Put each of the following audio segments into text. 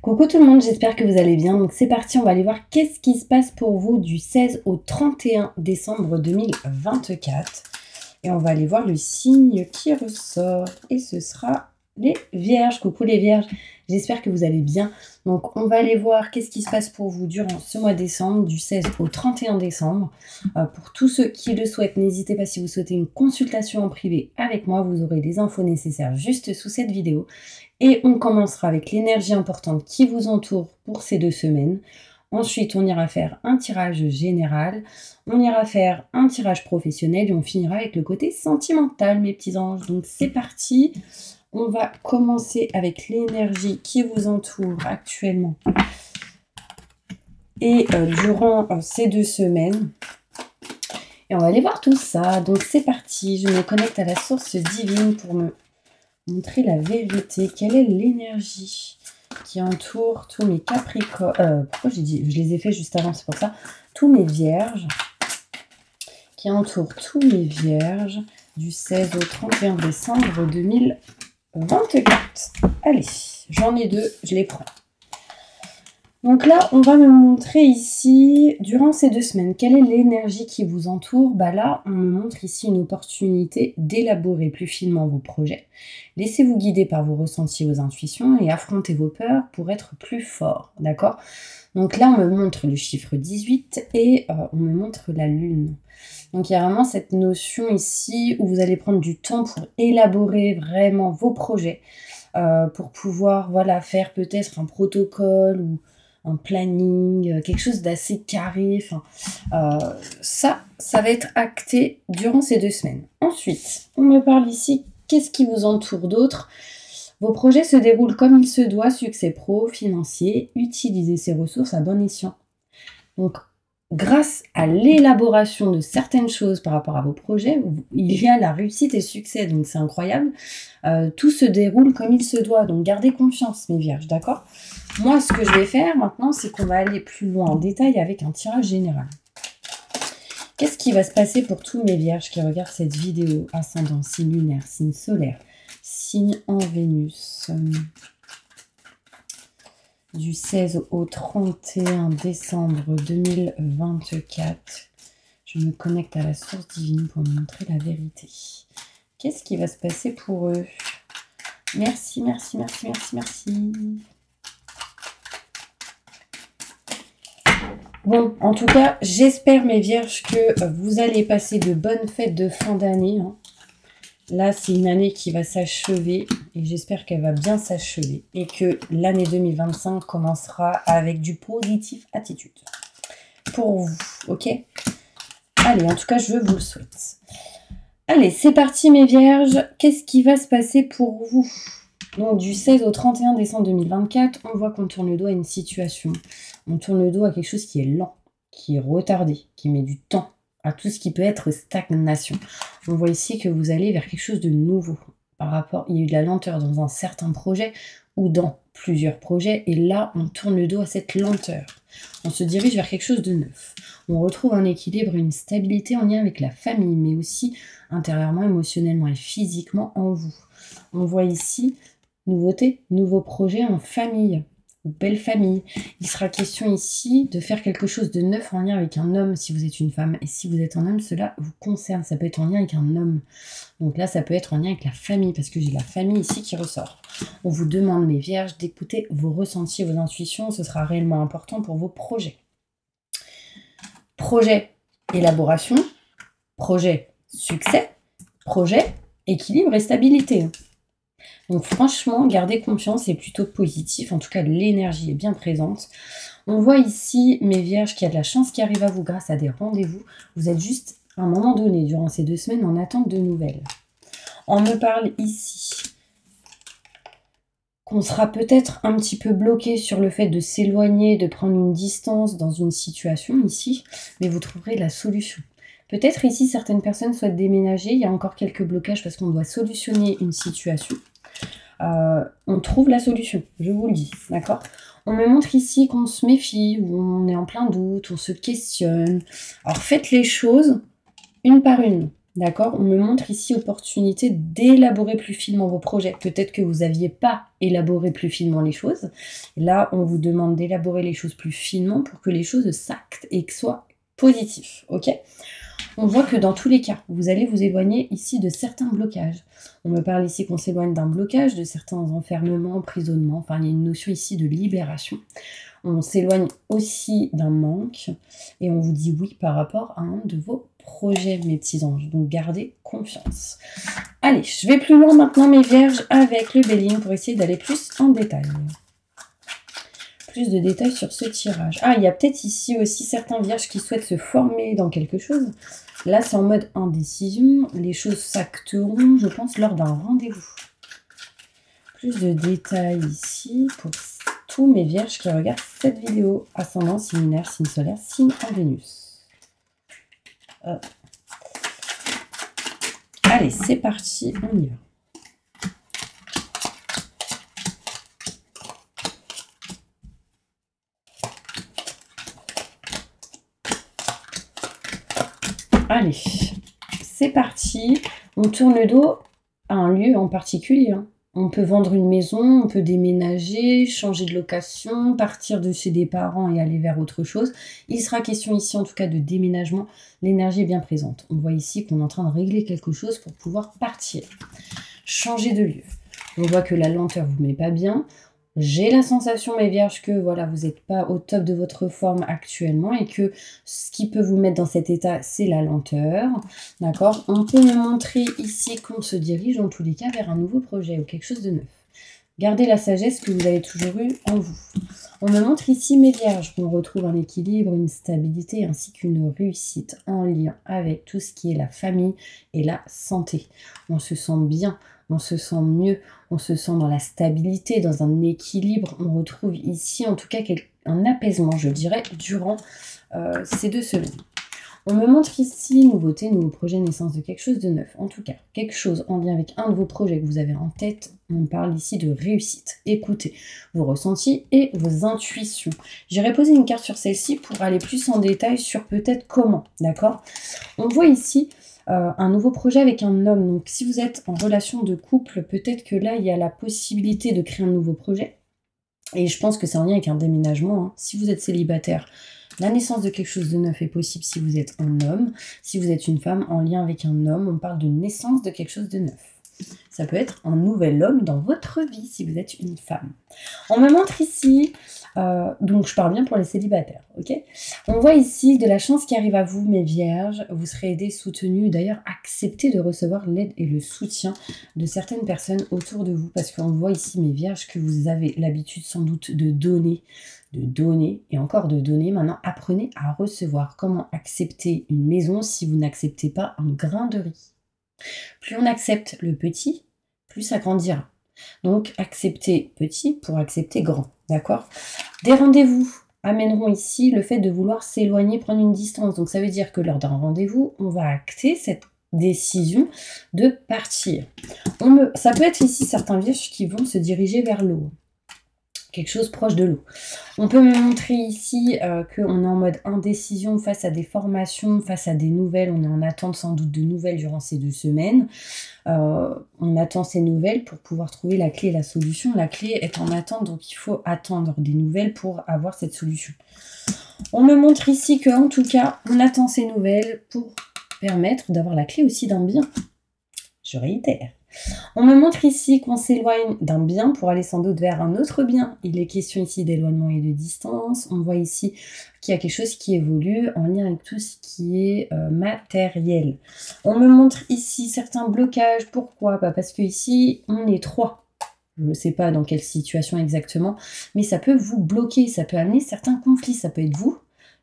Coucou tout le monde, j'espère que vous allez bien. Donc c'est parti, on va aller voir qu'est-ce qui se passe pour vous du 16 au 31 décembre 2024. Et on va aller voir le signe qui ressort. Et ce sera les Vierges. Coucou les Vierges, j'espère que vous allez bien. Donc on va aller voir qu'est-ce qui se passe pour vous durant ce mois de décembre, du 16 au 31 décembre. Pour tous ceux qui le souhaitent, n'hésitez pas si vous souhaitez une consultation en privé avec moi. Vous aurez les infos nécessaires juste sous cette vidéo. Et on commencera avec l'énergie importante qui vous entoure pour ces 2 semaines. Ensuite, on ira faire un tirage général, on ira faire un tirage professionnel et on finira avec le côté sentimental, mes petits anges. Donc c'est parti, on va commencer avec l'énergie qui vous entoure actuellement et durant ces 2 semaines. Et on va aller voir tout ça. Donc c'est parti, je me connecte à la source divine pour me montrer la vérité. Quelle est l'énergie qui entoure tous mes Capricornes, pourquoi j'ai dit, je les ai fait juste avant, c'est pour ça, tous mes Vierges, qui entourent tous mes Vierges du 16 au 31 décembre 2024. Allez, j'en ai 2, je les prends. Donc là, on va me montrer ici, durant ces 2 semaines, quelle est l'énergie qui vous entoure. Bah là, on me montre ici une opportunité d'élaborer plus finement vos projets. Laissez-vous guider par vos ressentis, vos intuitions et affrontez vos peurs pour être plus fort, d'accord? Donc là, on me montre le chiffre 18 et on me montre la lune. Donc il y a vraiment cette notion ici où vous allez prendre du temps pour élaborer vraiment vos projets, pour pouvoir, voilà, faire peut-être un protocole ou un planning, quelque chose d'assez carré. Enfin, ça va être acté durant ces 2 semaines. Ensuite, on me parle ici, qu'est-ce qui vous entoure d'autre? Vos projets se déroulent comme il se doit, succès pro, financier, utilisez ces ressources à bon escient. Donc, grâce à l'élaboration de certaines choses par rapport à vos projets, il y a la réussite et le succès, donc c'est incroyable. Tout se déroule comme il se doit, donc gardez confiance mes Vierges, d'accord? Moi, ce que je vais faire maintenant, c'est qu'on va aller plus loin en détail avec un tirage général. Qu'est-ce qui va se passer pour tous mes Vierges qui regardent cette vidéo? Ascendant, signe lunaire, signe solaire, signe en Vénus. Du 16 au 31 décembre 2024. Je me connecte à la source divine pour me montrer la vérité. Qu'est-ce qui va se passer pour eux? Merci, merci, merci, merci, merci. Bon, en tout cas, j'espère, mes Vierges, que vous allez passer de bonnes fêtes de fin d'année. Là, c'est une année qui va s'achever et j'espère qu'elle va bien s'achever et que l'année 2025 commencera avec du positif attitude. Pour vous, ok? Allez, en tout cas, je vous le souhaite. Allez, c'est parti, mes Vierges. Qu'est-ce qui va se passer pour vous? Donc, du 16 au 31 décembre 2024, on voit qu'on tourne le dos à une situation. On tourne le dos à quelque chose qui est lent, qui est retardé, qui met du temps, à tout ce qui peut être stagnation. On voit ici que vous allez vers quelque chose de nouveau. Par rapport, il y a eu de la lenteur dans un certain projet ou dans plusieurs projets. Et là, on tourne le dos à cette lenteur. On se dirige vers quelque chose de neuf. On retrouve un équilibre, une stabilité en lien avec la famille, mais aussi intérieurement, émotionnellement et physiquement en vous. On voit ici nouveauté, nouveau projet en famille. Belle famille. Il sera question ici de faire quelque chose de neuf en lien avec un homme si vous êtes une femme. Et si vous êtes un homme, cela vous concerne. Ça peut être en lien avec un homme. Donc là, ça peut être en lien avec la famille parce que j'ai la famille ici qui ressort. On vous demande, mes Vierges, d'écouter vos ressentis, vos intuitions. Ce sera réellement important pour vos projets. Projet élaboration, projet succès, projet équilibre et stabilité. Donc franchement, gardez confiance, c'est plutôt positif. En tout cas, l'énergie est bien présente. On voit ici, mes Vierges, qu'il y a de la chance qui arrive à vous grâce à des rendez-vous. Vous êtes juste, à un moment donné, durant ces 2 semaines, en attente de nouvelles. On me parle ici qu'on sera peut-être un petit peu bloqué sur le fait de s'éloigner, de prendre une distance dans une situation ici, mais vous trouverez la solution. Peut-être ici, certaines personnes souhaitent déménager. Il y a encore quelques blocages parce qu'on doit solutionner une situation. On trouve la solution, je vous le dis, d'accord? On me montre ici qu'on se méfie, ou on est en plein doute, on se questionne. Alors faites les choses une par une. D'accord? On me montre ici opportunité d'élaborer plus finement vos projets. Peut-être que vous n'aviez pas élaboré plus finement les choses. Là, on vous demande d'élaborer les choses plus finement pour que les choses s'actent et que soient positifs. Ok? On voit que dans tous les cas, vous allez vous éloigner ici de certains blocages. On me parle ici qu'on s'éloigne d'un blocage, de certains enfermements, emprisonnements. Enfin, il y a une notion ici de libération. On s'éloigne aussi d'un manque et on vous dit oui par rapport à un de vos projets, mes petits anges. Donc, gardez confiance. Allez, je vais plus loin maintenant, mes vierges, avec le Béline pour essayer d'aller plus en détail. Plus de détails sur ce tirage. Ah, il y a peut-être ici aussi certains vierges qui souhaitent se former dans quelque chose. Là, c'est en mode indécision. Les choses s'acteront, je pense, lors d'un rendez-vous. Plus de détails ici pour tous mes vierges qui regardent cette vidéo. Ascendant, signe lunaire, signe solaire, signe en Vénus. Allez, c'est parti, on y va. Allez, c'est parti. On tourne le dos à un lieu en particulier. On peut vendre une maison, on peut déménager, changer de location, partir de chez des parents et aller vers autre chose. Il sera question ici en tout cas de déménagement. L'énergie est bien présente. On voit ici qu'on est en train de régler quelque chose pour pouvoir partir. Changer de lieu. On voit que la lenteur vous met pas bien. J'ai la sensation, mes vierges, que voilà, vous n'êtes pas au top de votre forme actuellement et que ce qui peut vous mettre dans cet état, c'est la lenteur. D'accord? On peut me montrer ici qu'on se dirige, en tous les cas, vers un nouveau projet ou quelque chose de neuf. Gardez la sagesse que vous avez toujours eue en vous. On me montre ici, mes vierges, qu'on retrouve un équilibre, une stabilité ainsi qu'une réussite en lien avec tout ce qui est la famille et la santé. On se sent bien. On se sent mieux, on se sent dans la stabilité, dans un équilibre. On retrouve ici, en tout cas, un apaisement, je dirais, durant ces 2 semaines. On me montre ici, nouveauté, nouveau projet, naissance de quelque chose de neuf. En tout cas, quelque chose en lien avec un de vos projets que vous avez en tête. On parle ici de réussite. Écoutez vos ressentis et vos intuitions. J'irai poser une carte sur celle-ci pour aller plus en détail sur peut-être comment, d'accord? On voit ici un nouveau projet avec un homme. Donc, si vous êtes en relation de couple, peut-être que là, il y a la possibilité de créer un nouveau projet. Et je pense que c'est en lien avec un déménagement. Si vous êtes célibataire, la naissance de quelque chose de neuf est possible si vous êtes un homme. Si vous êtes une femme, en lien avec un homme, on parle de naissance de quelque chose de neuf. Ça peut être un nouvel homme dans votre vie si vous êtes une femme. On me montre ici, donc je parle bien pour les célibataires, ok? On voit ici de la chance qui arrive à vous, mes vierges. Vous serez aidés, soutenus. D'ailleurs, acceptez de recevoir l'aide et le soutien de certaines personnes autour de vous. Parce qu'on voit ici, mes vierges, que vous avez l'habitude sans doute de donner et encore de donner. Maintenant, apprenez à recevoir. Comment accepter une maison si vous n'acceptez pas un grain de riz? Plus on accepte le petit, plus ça grandira. Donc, accepter petit pour accepter grand, d'accord? Des rendez-vous amèneront ici le fait de vouloir s'éloigner, prendre une distance. Donc, ça veut dire que lors d'un rendez-vous, on va acter cette décision de partir. Ça peut être ici certains vierges qui vont se diriger vers l'eau. Quelque chose proche de l'eau. On peut me montrer ici qu'on est en mode indécision face à des formations, face à des nouvelles. On est en attente sans doute de nouvelles durant ces 2 semaines. On attend ces nouvelles pour pouvoir trouver la clé et la solution. La clé est en attente, donc il faut attendre des nouvelles pour avoir cette solution. On me montre ici qu'en tout cas, on attend ces nouvelles pour permettre d'avoir la clé aussi d'un bien. Je réitère. On me montre ici qu'on s'éloigne d'un bien pour aller sans doute vers un autre bien. Il est question ici d'éloignement et de distance. On voit ici qu'il y a quelque chose qui évolue en lien avec tout ce qui est matériel. On me montre ici certains blocages. Pourquoi? Parce que ici, on est 3. Je ne sais pas dans quelle situation exactement, mais ça peut vous bloquer, ça peut amener certains conflits. Ça peut être vous,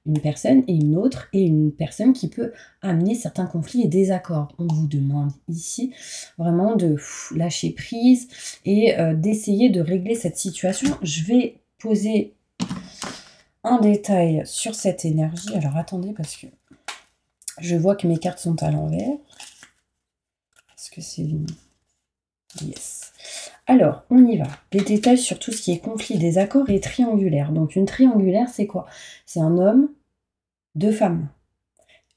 une personne et une personne qui peut amener certains conflits et désaccords. On vous demande ici vraiment de lâcher prise et d'essayer de régler cette situation. Je vais poser un détail sur cette énergie. Alors attendez, parce que je vois que mes cartes sont à l'envers. Est-ce que c'est une... Yes. Alors, on y va. Des détails sur tout ce qui est conflit, désaccord et triangulaire. Donc, une triangulaire, c'est quoi? C'est un homme, 2 femmes.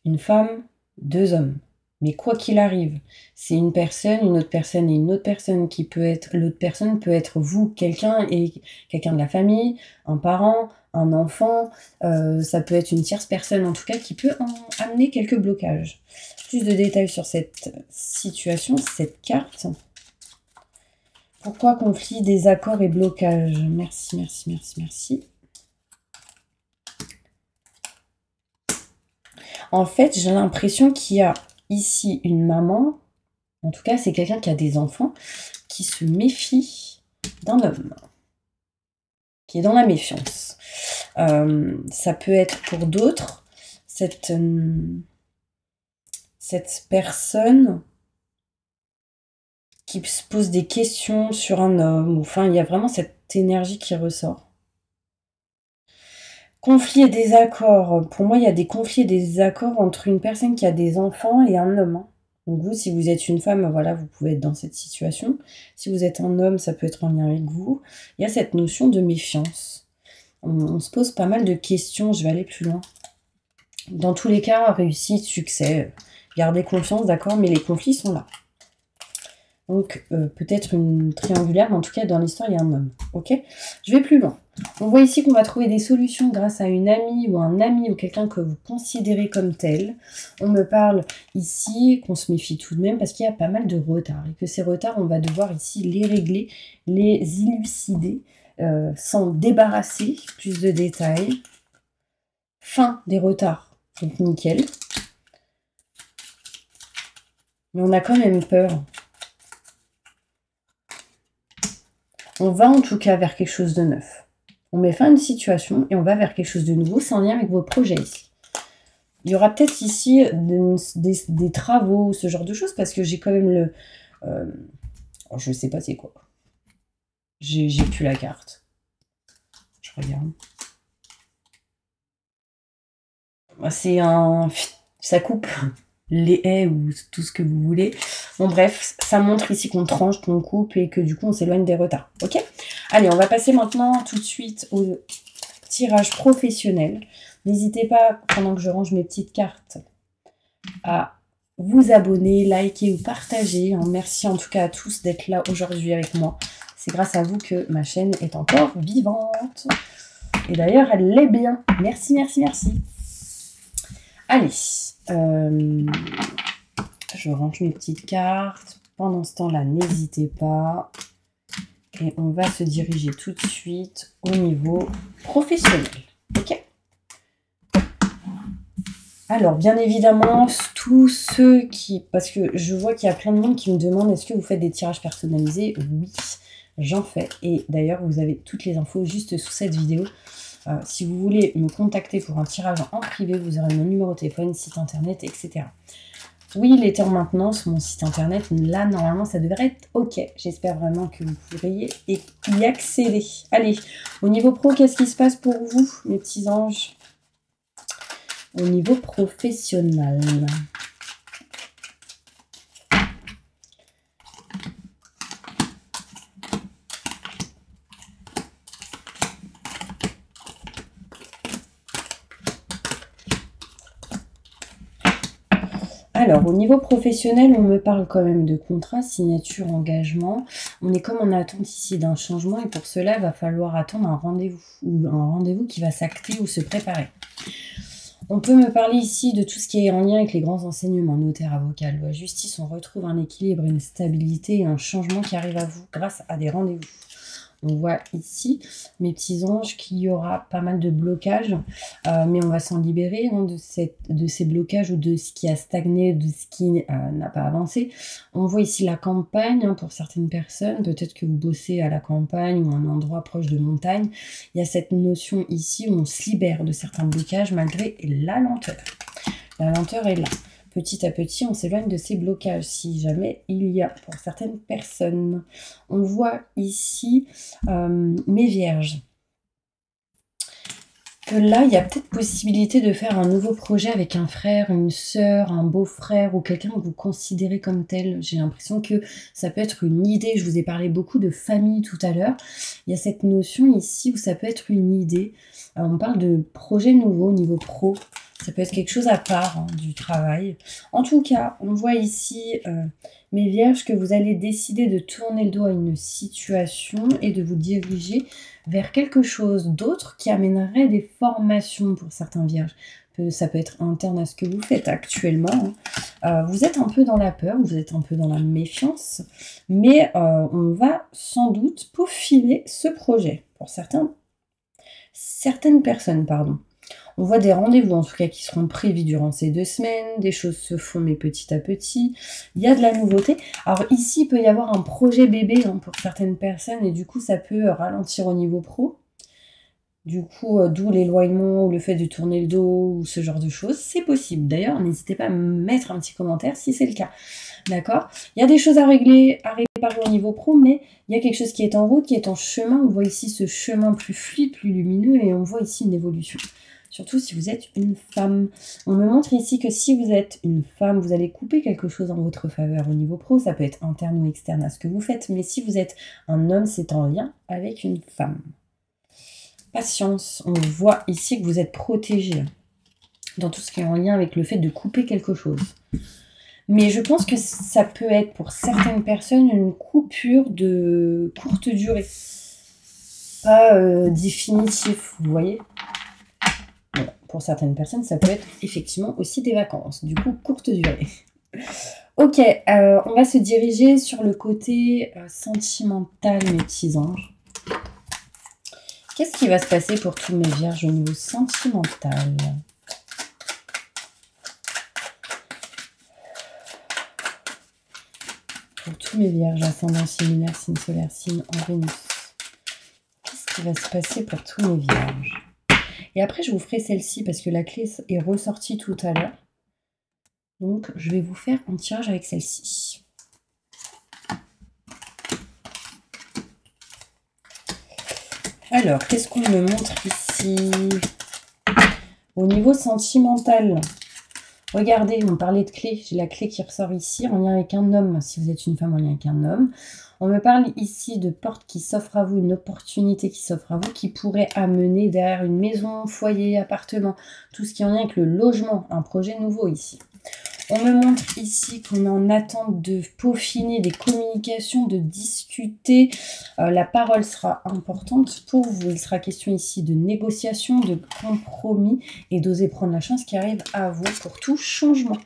Une femme, 2 hommes. Mais quoi qu'il arrive, c'est une personne, une autre personne et une autre personne qui peut être... L'autre personne peut être vous, quelqu'un et quelqu'un de la famille, un parent, un enfant. Ça peut être une tierce personne, en tout cas, qui peut amener quelques blocages. Plus de détails sur cette situation, cette carte. Pourquoi conflit, désaccord et blocage? Merci, merci, merci, merci. En fait, j'ai l'impression qu'il y a ici une maman, en tout cas c'est quelqu'un qui a des enfants, qui se méfie d'un homme, qui est dans la méfiance. Ça peut être pour d'autres, cette personne qui se pose des questions sur un homme, enfin il y a vraiment cette énergie qui ressort. Conflits et désaccords. Pour moi, il y a des conflits et des désaccords entre une personne qui a des enfants et un homme. Donc vous, si vous êtes une femme, voilà, vous pouvez être dans cette situation. Si vous êtes un homme, ça peut être en lien avec vous. Il y a cette notion de méfiance. On se pose pas mal de questions, je vais aller plus loin. Dans tous les cas, réussite, succès, gardez confiance, d'accord, mais les conflits sont là. Donc peut-être une triangulaire, mais en tout cas dans l'histoire il y a un homme, ok? Je vais plus loin. On voit ici qu'on va trouver des solutions grâce à une amie ou un ami ou quelqu'un que vous considérez comme tel. On me parle ici qu'on se méfie tout de même parce qu'il y a pas mal de retards et que ces retards on va devoir ici les régler, les élucider, s'en débarrasser, plus de détails. Fin des retards, donc nickel. Mais on a quand même peur. On va en tout cas vers quelque chose de neuf. On met fin à une situation et on va vers quelque chose de nouveau. C'est en lien avec vos projets ici. Il y aura peut-être ici des travaux, ce genre de choses, parce que j'ai quand même le... je ne sais pas c'est quoi. J'ai plus la carte. Je regarde. C'est un... Ça coupe les haies ou tout ce que vous voulez. Bon bref, ça montre ici qu'on tranche, qu'on coupe et que du coup on s'éloigne des retards. Ok? Allez, on va passer maintenant tout de suite au tirage professionnel. N'hésitez pas, pendant que je range mes petites cartes, à vous abonner, liker ou partager. Merci en tout cas à tous d'être là aujourd'hui avec moi. C'est grâce à vous que ma chaîne est encore vivante. Et d'ailleurs, elle l'est bien. Merci, merci, merci. Allez, je range mes petites cartes. Pendant ce temps-là, n'hésitez pas. Et on va se diriger tout de suite au niveau professionnel. Ok? Alors, bien évidemment, tous ceux qui... Parce que je vois qu'il y a plein de monde qui me demande est-ce que vous faites des tirages personnalisés? Oui, j'en fais. Et d'ailleurs, vous avez toutes les infos juste sous cette vidéo. Si vous voulez me contacter pour un tirage en privé, vous aurez mon numéro de téléphone, site internet, etc. Oui, il était en maintenance, mon site internet. Là, normalement, ça devrait être OK. J'espère vraiment que vous pourriez y accéder. Allez, au niveau pro, qu'est-ce qui se passe pour vous, mes petits anges? Au niveau professionnel. Alors, au niveau professionnel, on me parle quand même de contrat, signature, engagement. On est comme en attente ici d'un changement et pour cela, il va falloir attendre un rendez-vous ou un rendez-vous qui va s'acter ou se préparer. On peut me parler ici de tout ce qui est en lien avec les grands enseignements, notaire, avocat, loi, justice. On retrouve un équilibre, une stabilité et un changement qui arrive à vous grâce à des rendez-vous. On voit ici, mes petits anges, qu'il y aura pas mal de blocages, mais on va s'en libérer hein, de ces blocages ou de ce qui a stagné, de ce qui n'a pas avancé. On voit ici la campagne hein, pour certaines personnes, peut-être que vous bossez à la campagne ou un endroit proche de montagne. Il y a cette notion ici où on se libère de certains blocages malgré la lenteur. La lenteur est là. Petit à petit, on s'éloigne de ces blocages, si jamais il y a pour certaines personnes. On voit ici mes vierges. Que là, il y a peut-être possibilité de faire un nouveau projet avec un frère, une sœur, un beau-frère ou quelqu'un que vous considérez comme tel. J'ai l'impression que ça peut être une idée. Je vous ai parlé beaucoup de famille tout à l'heure. Il y a cette notion ici où ça peut être une idée. On parle de projet nouveau au niveau pro. Ça peut être quelque chose à part hein, du travail. En tout cas, on voit ici, mes vierges, que vous allez décider de tourner le dos à une situation et de vous diriger vers quelque chose d'autre qui amènerait des formations pour certains vierges. Ça peut être interne à ce que vous faites actuellement. Hein. Vous êtes un peu dans la peur, vous êtes un peu dans la méfiance, mais on va sans doute peaufiner ce projet pour certaines personnes, pardon. On voit des rendez-vous, en tout cas, qui seront prévus durant ces 2 semaines. Des choses se font, mais petit à petit. Il y a de la nouveauté. Alors ici, il peut y avoir un projet bébé hein, pour certaines personnes. Et du coup, ça peut ralentir au niveau pro. Du coup, d'où l'éloignement ou le fait de tourner le dos ou ce genre de choses. C'est possible. D'ailleurs, n'hésitez pas à me mettre un petit commentaire si c'est le cas. D'accord? Il y a des choses à régler, à réparer au niveau pro, mais il y a quelque chose qui est en route, qui est en chemin. On voit ici ce chemin plus fluide, plus lumineux, et on voit ici une évolution. Surtout si vous êtes une femme. On me montre ici que si vous êtes une femme, vous allez couper quelque chose en votre faveur au niveau pro. Ça peut être interne ou externe à ce que vous faites. Mais si vous êtes un homme, c'est en lien avec une femme. Patience. On voit ici que vous êtes protégé dans tout ce qui est en lien avec le fait de couper quelque chose. Mais je pense que ça peut être pour certaines personnes une coupure de courte durée. Pas définitif, vous voyez. Voilà. Pour certaines personnes, ça peut être effectivement aussi des vacances. Du coup, courte durée. Ok, on va se diriger sur le côté sentimental, mes petits anges. Qu'est-ce qui va se passer pour tous mes vierges au niveau sentimental ? Pour tous mes vierges, ascendant, signe lunaire, signe solaire, signe en Vénus. Qu'est-ce qui va se passer pour tous mes vierges ? Et après, je vous ferai celle-ci parce que la clé est ressortie tout à l'heure. Donc, je vais vous faire un tirage avec celle-ci. Alors, qu'est-ce qu'on me montre ici? Au niveau sentimental, regardez, on parlait de clé. J'ai la clé qui ressort ici en lien avec un homme. Si vous êtes une femme, en lien avec un homme. On me parle ici de porte qui s'offre à vous, une opportunité qui s'offre à vous, qui pourrait amener derrière une maison, foyer, appartement, tout ce qui est en lien avec le logement, un projet nouveau ici. On me montre ici qu'on est en attente de peaufiner des communications, de discuter. La parole sera importante pour vous. Il sera question ici de négociation, de compromis et d'oser prendre la chance qui arrive à vous pour tout changement.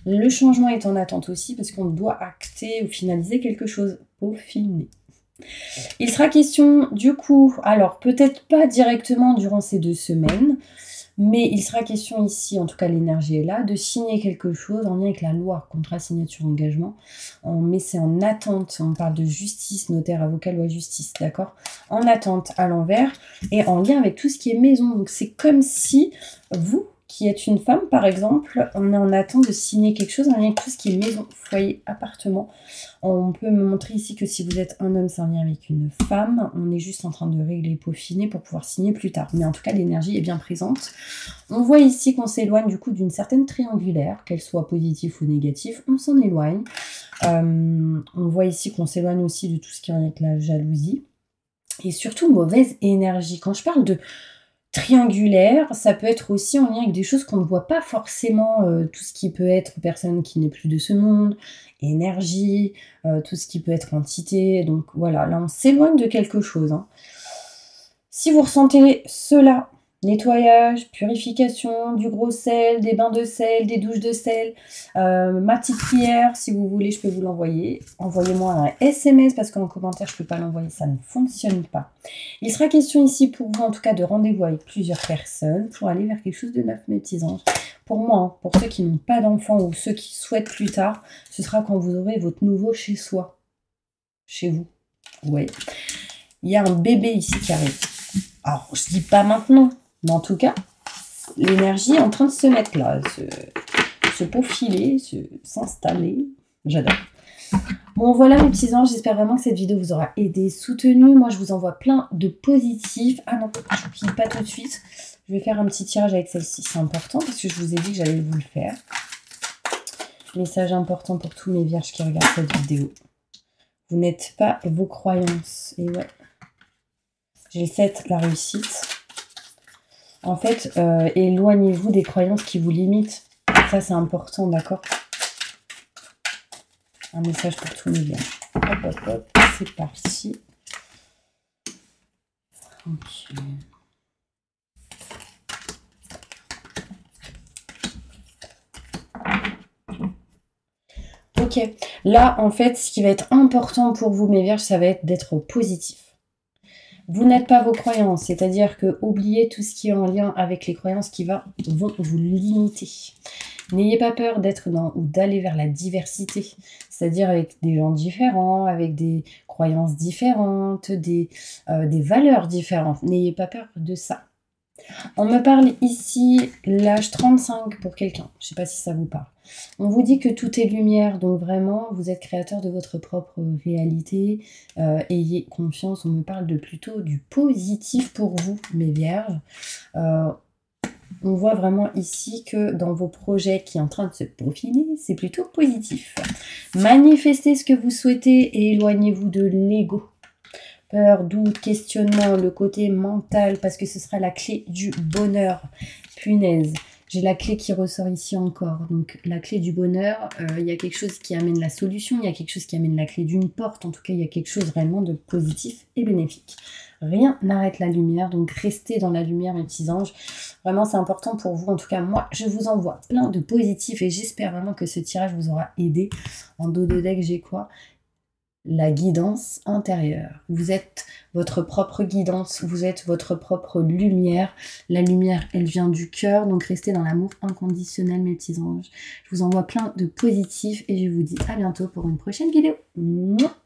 Le changement est en attente aussi parce qu'on doit acter ou finaliser quelque chose. Peaufiner. Il sera question du coup, alors peut-être pas directement durant ces 2 semaines, mais il sera question ici, en tout cas l'énergie est là, de signer quelque chose en lien avec la loi, contrat, signature, engagement. Mais c'est en attente, on parle de justice, notaire, avocat, loi, justice, d'accord? En attente à l'envers et en lien avec tout ce qui est maison. Donc c'est comme si vous, qui êtes une femme par exemple, on est en attente de signer quelque chose en lien avec tout ce qui est maison, foyer, appartement. On peut me montrer ici que si vous êtes un homme, c'est en lien avec une femme. On est juste en train de régler, peaufiner pour pouvoir signer plus tard. Mais en tout cas, l'énergie est bien présente. On voit ici qu'on s'éloigne du coup d'une certaine triangulaire, qu'elle soit positive ou négative. On s'en éloigne. On voit ici qu'on s'éloigne aussi de tout ce qui est en lien avec la jalousie. Et surtout, mauvaise énergie. Quand je parle de triangulaire, ça peut être aussi en lien avec des choses qu'on ne voit pas forcément, tout ce qui peut être personne qui n'est plus de ce monde, énergie, tout ce qui peut être entité. Donc voilà, là on s'éloigne de quelque chose. Hein. Si vous ressentez cela, nettoyage, purification, du gros sel, des bains de sel, des douches de sel, ma petite prière, si vous voulez, je peux vous l'envoyer. Envoyez-moi un SMS parce qu'en commentaire, je ne peux pas l'envoyer, ça ne fonctionne pas. Il sera question ici pour vous, en tout cas, de rendez-vous avec plusieurs personnes pour aller vers quelque chose de neuf, mes petits anges. Pour moi, hein, pour ceux qui n'ont pas d'enfants ou ceux qui souhaitent plus tard, ce sera quand vous aurez votre nouveau chez soi. Chez vous. Ouais. Il y a un bébé ici qui arrive. Alors, je dis pas maintenant, mais en tout cas, l'énergie est en train de se mettre là, se peaufiler, s'installer. J'adore. Bon, voilà mes petits anges, j'espère vraiment que cette vidéo vous aura aidé, soutenu. Moi, je vous envoie plein de positifs. Ah non, je ne plie pas tout de suite. Je vais faire un petit tirage avec celle-ci, c'est important parce que je vous ai dit que j'allais vous le faire. Message important pour tous mes vierges qui regardent cette vidéo. Vous n'êtes pas vos croyances. Et ouais. J'ai le 7, la réussite. En fait, éloignez-vous des croyances qui vous limitent. Ça, c'est important, d'accord? Un message pour tous les vierges. Hop, hop, hop, c'est parti. Ok. Ok, là, en fait, ce qui va être important pour vous, mes vierges, ça va être d'être positif. Vous n'êtes pas vos croyances, c'est-à-dire que oubliez tout ce qui est en lien avec les croyances qui vont vous limiter. N'ayez pas peur d'être dans ou d'aller vers la diversité, c'est-à-dire avec des gens différents, avec des croyances différentes, des valeurs différentes. N'ayez pas peur de ça. On me parle ici l'âge 35 pour quelqu'un. Je ne sais pas si ça vous parle. On vous dit que tout est lumière, donc vraiment, vous êtes créateur de votre propre réalité. Ayez confiance, on me parle de plutôt du positif pour vous, mes vierges. On voit vraiment ici que dans vos projets qui est en train de se profiler, c'est plutôt positif. Manifestez ce que vous souhaitez et éloignez-vous de l'ego. Peur, doute, questionnement, le côté mental, parce que ce sera la clé du bonheur. Punaise, j'ai la clé qui ressort ici encore. Donc la clé du bonheur, il y a quelque chose qui amène la solution, il y a quelque chose qui amène la clé d'une porte. En tout cas, il y a quelque chose réellement de positif et bénéfique. Rien n'arrête la lumière, donc restez dans la lumière, mes petits anges. Vraiment, c'est important pour vous. En tout cas, moi, je vous envoie plein de positifs et j'espère vraiment que ce tirage vous aura aidé. En dos de deck, j'ai quoi ? La guidance intérieure. Vous êtes votre propre guidance, vous êtes votre propre lumière. La lumière, elle vient du cœur, donc restez dans l'amour inconditionnel, mes petits anges. Je vous envoie plein de positifs et je vous dis à bientôt pour une prochaine vidéo. Mouah.